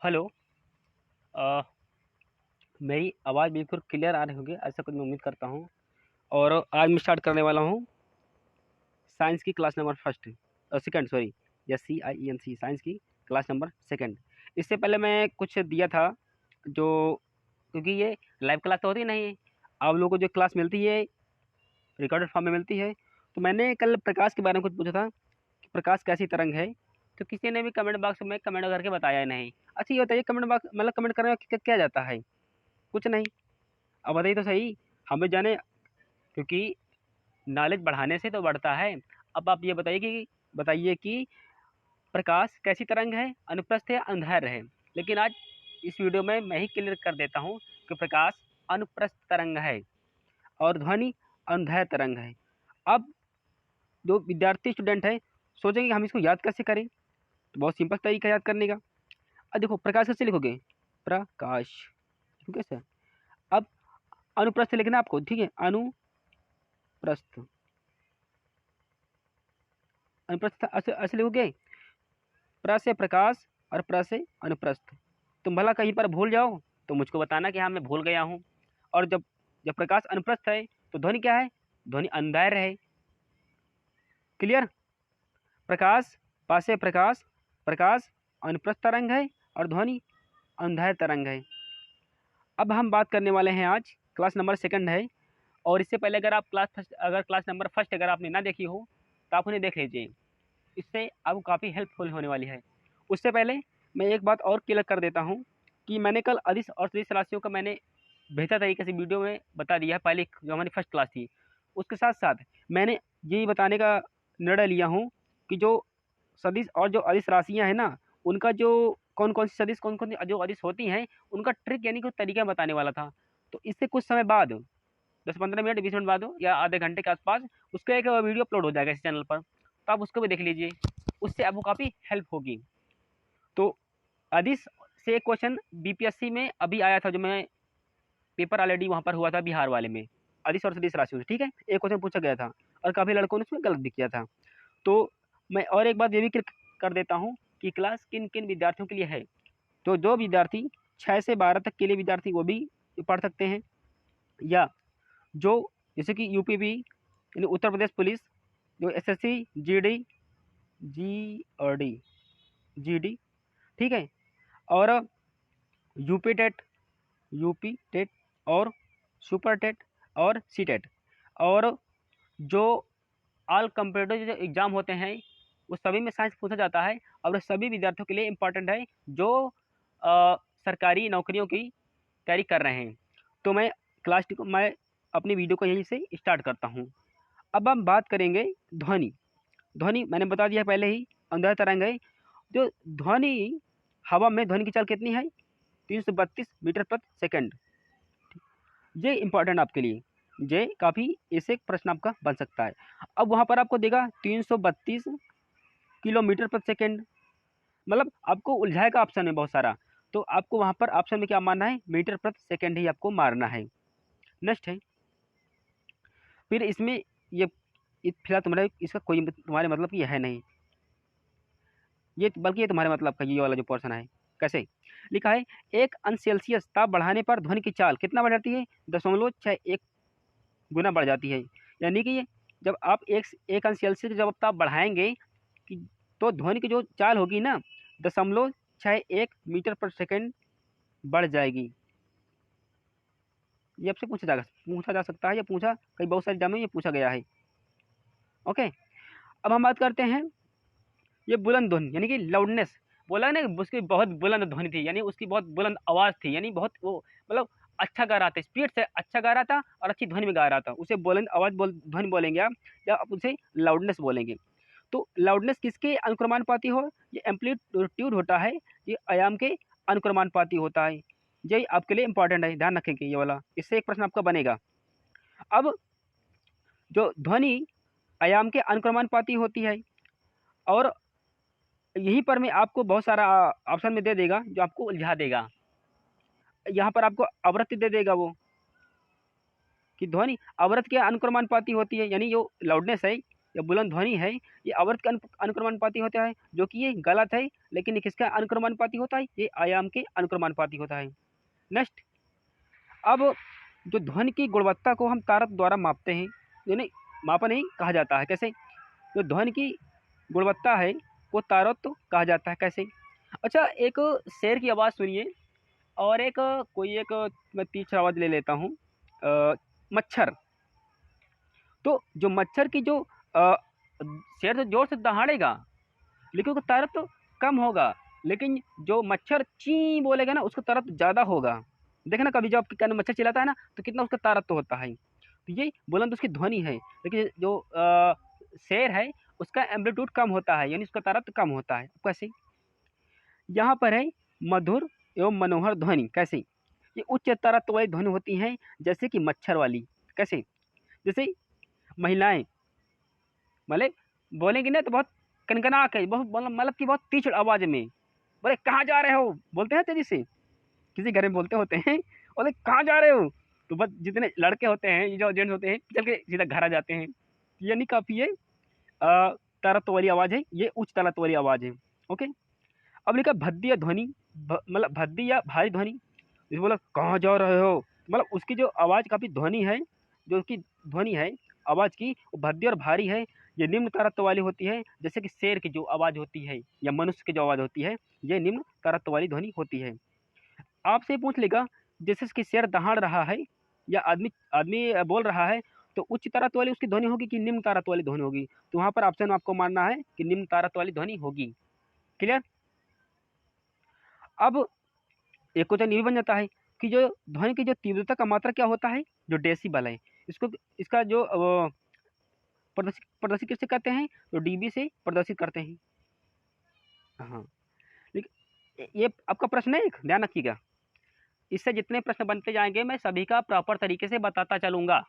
Hello. अ, मेरी आवाज़ बिल्कुल क्लियर आ रही होगी, ऐसा कुछ मैं उम्मीद करता हूँ। और आज मैं स्टार्ट करने वाला हूँ साइंस की class number second, sorry, SCIENC, science की क्लास नंबर सेकंड। इससे पहले मैं कुछ दिया था, जो क्योंकि ये लाइव क्लास तो होती नहीं है, आप लोगों को जो क्लास मिलती है रिकॉर्डेड फॉर्म में मिलती है। तो मैंने कल प्रकाश के बारे में कुछ पूछा था कि प्रकाश कैसी तरंग है, तो किसी ने भी कमेंट बॉक्स में कमेंट करके बताया नहीं। अच्छा ये बताइए, कमेंट बॉक्स मतलब कमेंट करने में क्या जाता है? कुछ नहीं। अब बताइए तो सही, हमें जाने, क्योंकि नॉलेज बढ़ाने से तो बढ़ता है। अब आप ये बताइए कि प्रकाश कैसी तरंग है, अनुप्रस्थ है, अंधेर है। लेकिन आज इस वीडियो में मैं ही क्लियर कर देता हूँ कि प्रकाश अनुप्रस्थ तरंग है और ध्वनि अंधेर तरंग है। अब जो विद्यार्थी स्टूडेंट है सोचेंगे कि हम इसको याद कैसे करें, तो बहुत सिंपल तरीका है याद करने का। अब देखो, प्रकाश कैसे लिखोगे? प्रकाश, कैसे? अब अनुप्रस्थ लिखना आपको, ठीक है? अनुप्रस्थ, अनुप्रस्थ ऐसे ऐसे लिखोगे, प्र से प्रकाश और प्र से अनुप्रस्थ। तुम भला कहीं पर भूल जाओ तो मुझको बताना कि हाँ मैं भूल गया हूँ। और जब जब प्रकाश अनुप्रस्थ है तो ध्वनि क्या है? ध्वनि अंधेर है। क्लियर? प्रकाश, पा से प्रकाश, प्रकाश अनुप्रस्थ तरंग है और ध्वनि अंधेर तरंग है। अब हम बात करने वाले हैं, आज क्लास नंबर सेकंड है। और इससे पहले अगर आप क्लास नंबर फर्स्ट अगर आपने ना देखी हो तो आप उन्हें देख लीजिए, इससे आपको काफ़ी हेल्पफुल होने वाली है। उससे पहले मैं एक बात और क्लियर कर देता हूँ कि मैंने कल अदिश और सदिश राशियों का मैंने बेहतर तरीके से वीडियो में बता दिया है, पहले जो हमारी फर्स्ट क्लास थी। उसके साथ साथ मैंने यही बताने का निर्णय लिया हूँ कि जो सदिश और जो अदिश राशियाँ हैं ना, उनका जो कौन कौन सी सदिश, कौन कौन सी जो अदिश होती हैं, उनका ट्रिक यानी कि तरीका बताने वाला था। तो इससे कुछ समय बाद, 10-15 मिनट 20 मिनट बाद हो या आधे घंटे के आसपास, उसका एक वीडियो अपलोड हो जाएगा इस चैनल पर, तो आप उसको भी देख लीजिए, उससे आपको काफ़ी हेल्प होगी। तो अदिश से एक क्वेश्चन बीपीएससी में अभी आया था, जो मैं पेपर ऑलरेडी वहाँ पर हुआ था बिहार वाले में, अदिश और सदिश राशियों से, ठीक है? एक क्वेश्चन पूछा गया था और काफ़ी लड़कों ने उसमें गलत भी किया था। तो मैं और एक बात ये भी क्लिक कर देता हूँ कि क्लास किन किन विद्यार्थियों के लिए है। तो जो विद्यार्थी 6 से 12 तक के लिए विद्यार्थी वो भी पढ़ सकते हैं, या जो जैसे कि यूपीपी यानी उत्तर प्रदेश पुलिस, जो एसएससी, जीडी, जीडी, जीडी, ठीक है? और यूपी टेट, यूपी टेट और सुपर टेट और सी टेट, और जो ऑल कंप्यूटर जो एग्ज़ाम होते हैं वो सभी में साइंस पूछा जाता है। और वो सभी विद्यार्थियों के लिए इम्पॉर्टेंट है जो सरकारी नौकरियों की तैयारी कर रहे हैं। तो मैं अपनी वीडियो को यहीं से स्टार्ट करता हूँ। अब हम बात करेंगे ध्वनि। ध्वनि मैंने बता दिया पहले ही, अंदर तरंग है। जो ध्वनि, हवा में ध्वनि की चाल कितनी है? 332 मीटर प्रति सेकंड। ये इंपॉर्टेंट आपके लिए, ये काफ़ी ऐसे प्रश्न आपका बन सकता है। अब वहाँ पर आपको देगा 332 किलोमीटर प्रति सेकंड, मतलब आपको उलझाएगा ऑप्शन में बहुत सारा। तो आपको वहाँ पर ऑप्शन में क्या मारना है? मीटर प्रति सेकंड ही आपको मारना है। नेक्स्ट है, फिर इसमें ये फिलहाल तुम्हारे इसका कोई तुम्हारे मतलब की यह है नहीं, ये बल्कि ये तुम्हारे मतलब का ये वाला जो पोर्शन है। कैसे लिखा है? 1 अंश सेल्सियस ताप बढ़ाने पर ध्वनि की चाल कितना बढ़ जाती है? 0.61 गुना बढ़ जाती है। यानी कि जब आप एक अंश सेल्सियस जब ताप बढ़ाएंगे कि तो ध्वनि की जो चाल होगी ना, 0.61 मीटर पर सेकंड बढ़ जाएगी। ये आपसे पूछा जा सकता है, या पूछा कई बहुत सारे एग्जाम में ये पूछा गया है। ओके, अब हम बात करते हैं ये बुलंद ध्वनि यानी कि लाउडनेस। बोला ना उसकी बहुत बुलंद ध्वनि थी, यानी उसकी बहुत बुलंद आवाज़ थी, यानी बहुत वो मतलब अच्छा गा रहा था, स्पीड से अच्छा गा रहा था और अच्छी ध्वनि में गा रहा था, उसे बुलंद आवाज़ ध्वनि बोलेंगे आप, या आप उसे लाउडनेस बोलेंगे। तो लाउडनेस किसके अनुक्रमानुपाती हो? ये एम्पलीट्यूड होता है, ये आयाम के अनुक्रमानुपाती होता है। ये आपके लिए इंपॉर्टेंट है, ध्यान रखेंगे ये वाला, इससे एक प्रश्न आपका बनेगा। अब जो ध्वनि आयाम के अनुक्रमानुपाती होती है, और यहीं पर मैं आपको बहुत सारा ऑप्शन में दे देगा जो आपको उलझा देगा। यहाँ पर आपको आवृत्ति दे देगा वो, कि ध्वनि आवृत्ति के अनुक्रमानुपाती होती है, यानी जो लाउडनेस है या बुलंद ध्वनि है ये आवर्त के अनुक्रमानुपाती होता है, जो कि ये गलत है, लेकिन ये किसका अनुक्रमानुपाती होता है? ये आयाम के अनुक्रमानुपाती होता है। नेक्स्ट, अब जो ध्वनि की गुणवत्ता को हम तारतम्य द्वारा मापते हैं, यानी मापा नहीं कहा जाता है। कैसे? जो ध्वनि की गुणवत्ता है वो तारतम्य कहा जाता है। कैसे? अच्छा, एक शेर की आवाज़ सुनिए और एक कोई एक मैं तीसरा आवाज़ ले लेता हूँ, मच्छर। तो जो मच्छर की जो शेर तो ज़ोर से दहाड़ेगा, लेकिन उसका तारतम्य कम होगा, लेकिन जो मच्छर ची बोलेगा ना उसका तारतम्य ज़्यादा होगा। देखे ना, कभी जब आपके कान में मच्छर चिल्लाता है ना तो कितना उसका तारतम्य होता है। तो ये बुलंद उसकी ध्वनि है, लेकिन जो शेर है उसका एम्पलीट्यूड कम होता है, यानी उसका तारतम्य कम होता है। कैसे? यहाँ पर है मधुर एवं मनोहर ध्वनि। कैसे? ये उच्च तारतम्य वाली ध्वनि होती हैं, जैसे कि मच्छर वाली। कैसे? जैसे महिलाएं मतलब बोलेंगी ना तो बहुत कनकना के, बहुत मतलब कि बहुत तीक्ष्ण आवाज में, बोले कहाँ जा रहे हो, बोलते हैं तेजी से, किसी घर में बोलते होते हैं, बोले कहाँ जा रहे हो, तो बस जितने लड़के होते हैं, ये जो जेंट्स होते हैं, चल के सीधा घर आ जाते हैं। यानी काफी ये तारतम्य वाली आवाज है, ये उच्च तारतम्य वाली आवाज है। ओके, अब लिखा भद्दी या ध्वनि, मतलब भद्दी या भारी ध्वनि, जैसे बोला कहाँ जा रहे हो, मतलब उसकी जो आवाज़ काफ़ी ध्वनि है, जो उसकी ध्वनि है आवाज़ की, वो भद्दी और भारी है। ये निम्न तारतम्य वाली होती है, जैसे कि शेर की जो आवाज़ होती है या मनुष्य की जो आवाज़ होती है, ये निम्न तारतम्य वाली ध्वनि होती है। आपसे पूछ लेगा जैसे कि शेर दहाड़ रहा है या आदमी आदमी बोल रहा है, तो उच्च तारतम्य वाली उसकी ध्वनि होगी कि निम्न तारतम्य वाली ध्वनि होगी? तो वहाँ पर ऑप्शन आपको मानना है कि निम्न तारतम्य वाली ध्वनि होगी। क्लियर? अब एक क्वेश्चन ये भी बन जाता है कि जो ध्वनि की जो तीव्रता का मात्रा क्या होता है, जो डेसिबल है, इसको इसका जो प्रदर्शित प्रदर्शित किससे करते हैं? तो डीबी से प्रदर्शित करते हैं। हाँ, लेकिन ये आपका प्रश्न है, एक ध्यान रखिएगा, इससे जितने प्रश्न बनते जाएंगे मैं सभी का प्रॉपर तरीके से बताता चलूंगा।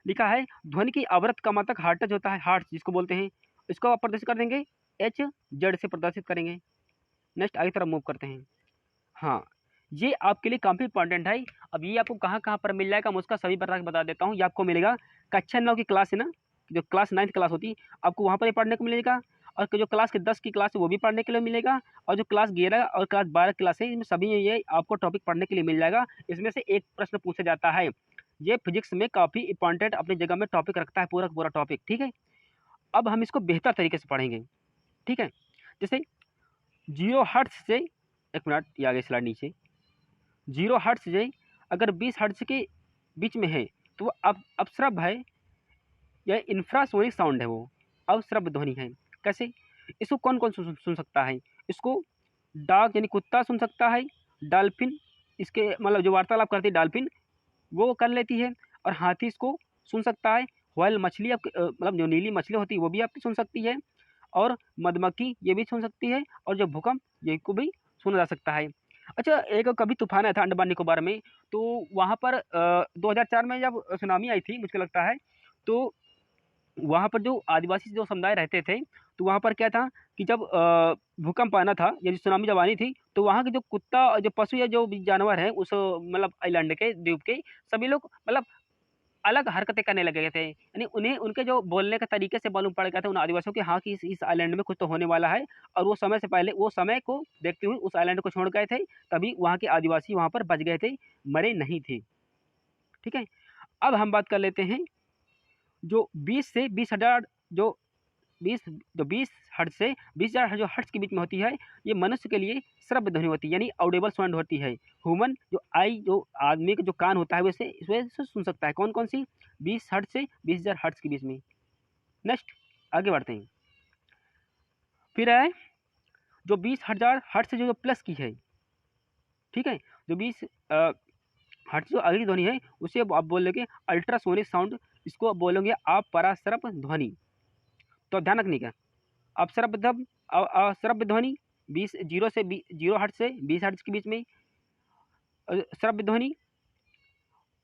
लिखा है ध्वनि की आवृत्ति का मात्रक हार्टज होता है, हार्ट्ज जिसको बोलते हैं, इसको आप प्रदर्शित कर देंगे एच जेड से प्रदर्शित करेंगे। नेक्स्ट आगे तरफ मूव करते हैं। हाँ, ये आपके लिए काफ़ी इंपॉर्टेंट है। अब ये आपको कहाँ कहाँ पर मिल जाएगा, मैं उसका सभी बता देता हूँ। ये आपको मिलेगा कक्षा 9 की क्लास है ना, जो क्लास 9th क्लास होती है, आपको वहाँ पर ही पढ़ने को मिलेगा, और जो क्लास के 10 की क्लास है वो भी पढ़ने के लिए मिलेगा, और जो क्लास 11 और क्लास 12 क्लास है, इसमें सभी ये आपको टॉपिक पढ़ने के लिए मिल जाएगा। इसमें से एक प्रश्न पूछा जाता है, ये फिजिक्स में काफ़ी इंपॉर्टेंट अपनी जगह में टॉपिक रखता है, पूरा पूरा टॉपिक। ठीक है, अब हम इसको बेहतर तरीके से पढ़ेंगे। ठीक है, जैसे 0 हर्ट्ज से, एक मिनट ये आगे स्लाइड नीचे, 0 हर्ट्ज से अगर 20 हर्ट्ज के बीच में है तो वो अपश्रव्य है या इंफ्रासोनिक साउंड है, वो अवश्रव्य ध्वनि है। कैसे? इसको कौन कौन सुन सकता है? इसको डॉग यानी कुत्ता सुन सकता है, डॉल्फिन, इसके मतलब जो वार्तालाप करती है डॉल्फिन वो कर लेती है, और हाथी इसको सुन सकता है, व्हेल मछली मतलब जो नीली मछली होती है वो भी आपकी सुन सकती है, और मधुमक्खी ये भी सुन सकती है, और जो भूकंप ये को भी सुना जा सकता है। अच्छा, एक कभी तूफान आया था अंडमान निकोबार में, तो वहाँ पर 2004 में जब सुनामी आई थी मुझे लगता है, तो वहाँ पर जो आदिवासी जो समुदाय रहते थे, तो वहाँ पर क्या था कि जब भूकंप आना था या जो सुनामी जब आनी थी, तो वहाँ के जो कुत्ता जो पशु या जो भी जानवर हैं उस मतलब आइलैंड के द्वीप के सभी लोग मतलब अलग हरकतें करने लगे थे, यानी उन्हें उनके जो बोलने के तरीके से मालूम पड़ गया था उन आदिवासियों के, हाँ कि इस आइलैंड में कुछ तो होने वाला है, और वो समय से पहले वो समय को देखते हुए उस आइलैंड को छोड़ गए थे, तभी वहाँ के आदिवासी वहाँ पर बच गए थे, मरे नहीं थे। ठीक है, अब हम बात कर लेते हैं जो 20 से 20,000 जो 20 हर्ट्ज से 20,000 जो हर्ट्ज के बीच में होती है, ये मनुष्य के लिए श्रव्य ध्वनि होती है, यानी ऑडिबल साउंड होती है। ह्यूमन जो आई जो आदमी का जो कान होता है वैसे इस वजह से सुन सकता है। कौन कौन सी? 20 हर्ट्ज से 20,000 हर्ट्ज के बीच में। नेक्स्ट आगे बढ़ते हैं। फिर है जो 20,000 हर्ट्ज से जो प्लस की है, ठीक है, जो 20 हर्ट्ज जो अगली ध्वनि है उसे आप बोलोगे अल्ट्रासोनिक साउंड, इसको आप बोलोगे आप पराश्रव्य ध्वनि। तो ध्यान रखने का, श्रव्य ध्वनि 0 हर्ट्ज से 20 हर्ट्ज के बीच में। श्रव्य ध्वनि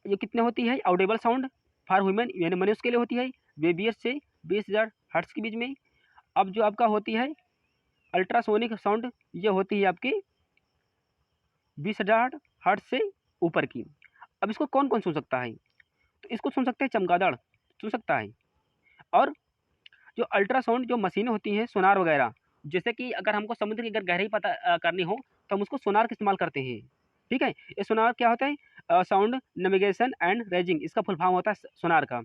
ये कितने होती है? ऑडिबल साउंड फॉर ह्यूमन यानी मनुष्य के लिए होती है 20 से 20,000 हर्ट्ज के बीच में। अब जो आपका होती है अल्ट्रासोनिक साउंड, ये होती है आपकी 20,000 हर्ट्ज से ऊपर की। अब इसको कौन कौन सुन सकता है? तो इसको सुन सकते हैं चमगादड़ सुन सकता है, और जो अल्ट्रासाउंड जो मशीनें होती हैं सोनार वगैरह, जैसे कि अगर हमको समुद्र की अगर गहराई पता करनी हो तो हम उसको सोनार का इस्तेमाल करते हैं। ठीक है, ये सोनार क्या होता है, साउंड नेविगेशन एंड रेजिंग, इसका फुल फॉर्म होता है सोनार का।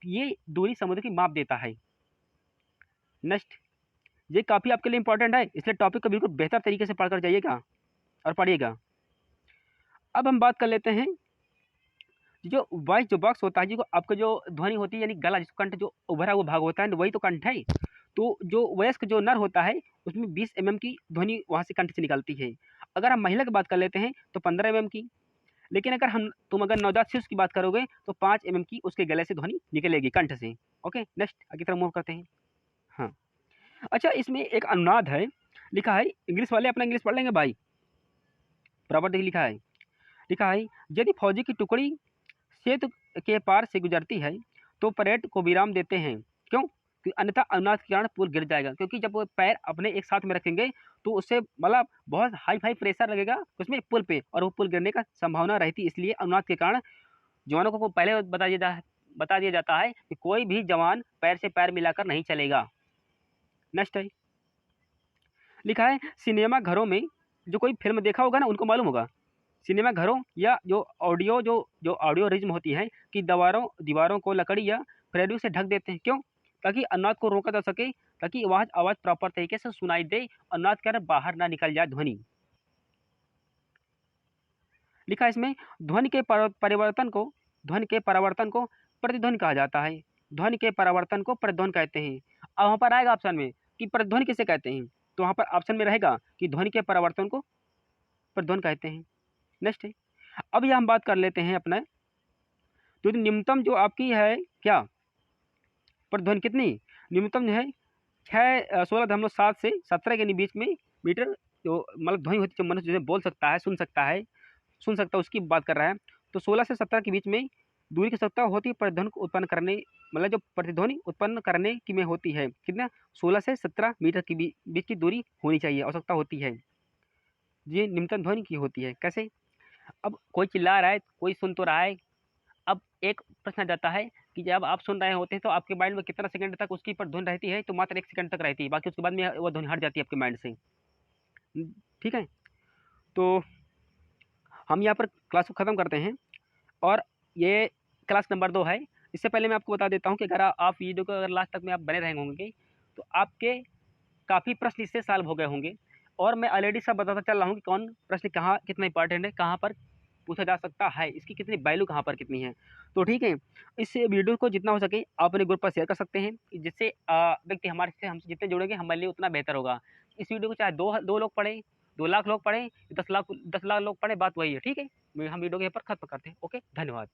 ये दूरी समुद्र की माप देता है। नेक्स्ट, ये काफ़ी आपके लिए इंपॉर्टेंट है, इसलिए टॉपिक को बिल्कुल बेहतर तरीके से पढ़कर जाइएगा और पढ़िएगा। अब हम बात कर लेते हैं जो वॉइस जो बॉक्स होता है, जो आपका जो ध्वनि होती है यानी गला, जिसको कंठ जो उभरा हुआ भाग होता है वही तो कंठ है। तो जो वयस्क जो नर होता है उसमें 20 mm की ध्वनि वहाँ से कंठ से निकलती है। अगर हम महिला की बात कर लेते हैं तो 15 mm की। लेकिन अगर तुम अगर नवजात शिशु की बात करोगे तो 5 mm की उसके गले से ध्वनि निकलेगी कंठ से। ओके, नेक्स्ट आगे तरफ मूव करते हैं। हाँ, अच्छा, इसमें एक अनुनाद है, लिखा है, इंग्लिश वाले अपना इंग्लिश पढ़ लेंगे भाई, बराबर देखिए लिखा है, यदि फौजी की टुकड़ी सेतु के पार से गुजरती है तो परेड को विराम देते हैं। क्यों? कि अन्यथा अनुनाद के कारण पुल गिर जाएगा, क्योंकि जब वो पैर अपने एक साथ में रखेंगे तो उससे मतलब बहुत हाई प्रेशर लगेगा उसमें पुल पे, और वो पुल गिरने का संभावना रहती है। इसलिए अनुनाद के कारण जवानों को पहले बता दिया जाता है कि कोई भी जवान पैर से पैर मिलाकर नहीं चलेगा। नेक्स्ट है, लिखा है, सिनेमा घरों में जो कोई फिल्म देखा होगा ना उनको मालूम होगा, सिनेमा घरों या जो ऑडियो रिज्म होती है कि दीवारों को लकड़ी या फ्रेम से ढक देते हैं। क्यों? ताकि अनुनाद को रोका जा सके, ताकि आवाज प्रॉपर तरीके से सुनाई दे, अनुनाद के अंदर बाहर ना निकल जाए ध्वनि। लिखा है इसमें, ध्वनि के परावर्तन को प्रतिध्वनि कहा जाता है। ध्वनि के परावर्तन को प्रतिध्वनि कहते हैं। अब वहाँ पर आएगा ऑप्शन में कि प्रतिध्वनि किसे कहते हैं, तो वहाँ पर ऑप्शन में रहेगा कि ध्वनि के परावर्तन को प्रतिध्वनि कहते हैं। नेक्स्ट है, अब यह हम बात कर लेते हैं अपना, तो न्यूनतम जो आपकी है क्या प्रतिध्वनि कितनी, न्यूनतम जो है 16.7 से 17 के बीच में मीटर जो मतलब ध्वनि होती है, जो मनुष्य जो बोल सकता है, सुन सकता है उसकी बात कर रहा है। तो 16 से 17 के बीच में दूरी की आवश्यकता होती है प्रतिध्वनि को उत्पन्न करने, मतलब जो प्रतिध्वनि उत्पन्न करने की में होती है कितना, 16 से 17 मीटर के बीच की दूरी होनी चाहिए, आवश्यकता होती है। ये न्यूनतम ध्वनि की होती है। कैसे? अब कोई चिल्ला रहा है, कोई सुन तो रहा है। अब एक प्रश्न आ जाता है कि जब आप सुन रहे होते हैं तो आपके माइंड में कितना सेकंड तक उसकी पर धुन रहती है, तो मात्र 1 सेकंड तक रहती है, बाकी उसके बाद में वो धुन हट जाती है आपके माइंड से। ठीक है, तो हम यहाँ पर क्लास को ख़त्म करते हैं, और ये क्लास नंबर 2 है। इससे पहले मैं आपको बता देता हूँ कि अगर आप वीडियो को अगर लास्ट तक में आप बने रहे होंगे तो आपके काफ़ी प्रश्न इससे सॉल्व हो गए होंगे, और मैं ऑलरेडी सब बताता चल रहा हूँ कि कौन प्रश्न कहाँ कितना इंपॉर्टेंट है, कहाँ पर पूछा जा सकता है, इसकी कितनी वैल्यू कहाँ पर कितनी है। तो ठीक है, इस वीडियो को जितना हो सके आप अपने ग्रुप पर शेयर कर सकते हैं, जिससे व्यक्ति हमारे से हमसे जितने जुड़ेंगे हमारे लिए उतना बेहतर होगा। इस वीडियो को चाहे दो लोग पढ़ें, 2 लाख लोग पढ़ें, 10 लाख लोग पढ़ें, बात वही है। ठीक है, हम वीडियो को यहाँ पर खत्म करते हैं। ओके, धन्यवाद।